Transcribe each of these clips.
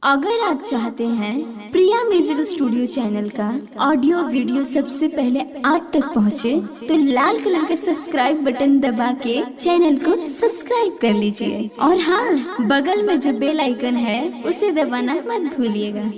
अगर आप चाहते हैं प्रिया म्यूजिक स्टूडियो चैनल का ऑडियो वीडियो सबसे पहले आप तक पहुंचे, तो लाल कलर के सब्सक्राइब बटन दबा के चैनल को सब्सक्राइब कर लीजिए और हाँ, बगल में जो बेल आइकन है उसे दबाना मत भूलिएगा।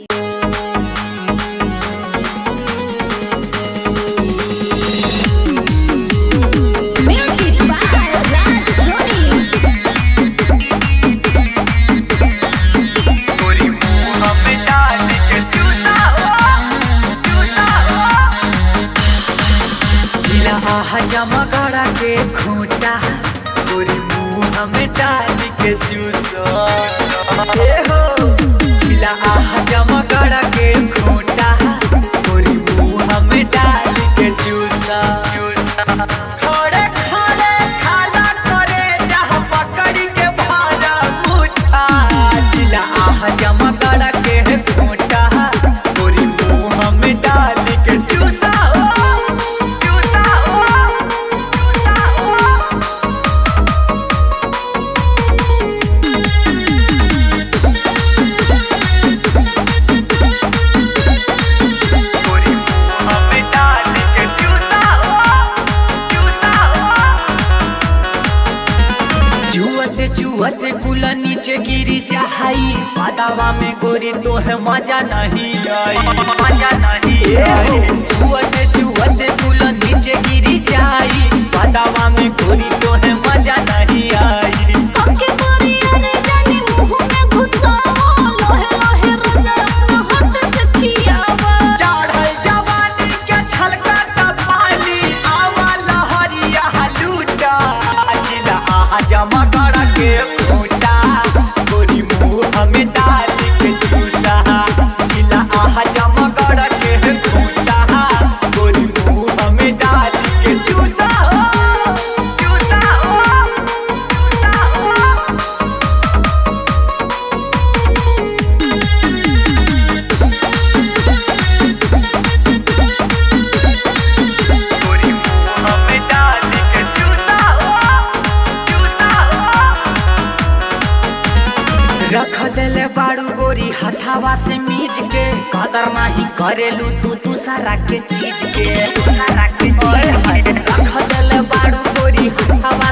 जमा गड़ा के खूंटा गोरी मुँह में डाल के चूसो हो जिला जमा गड़ा के खूंटा गोरी मुँह में डाल के चूसो खड़े खड़े खाला करे जहाँ पकड़ी के भारा मुठा जिला जमा गड़ा के खूंटा गोरी मुँह में डाल के चूसो। चुहते कुला नीचे गिरी चाहई बादावा में गोरी तो है मजा नहीं आई, मजा नहीं आई। चुहते कुला नीचे गिरी चाहई बादावा में गोरी तो है मजा नहीं आई। जमा गड़ा के खूंटा गोरी मुँह में डाल के चूसा जिला जमा गड़ा के खूंटा गोरी मुँह में डाल के चूसा रख देले बाड़ू गोरी हथावा से मीज के कदर नहीं करेलू तू दूसरा के चीज के रख देले बाड़ू गोरी हथावा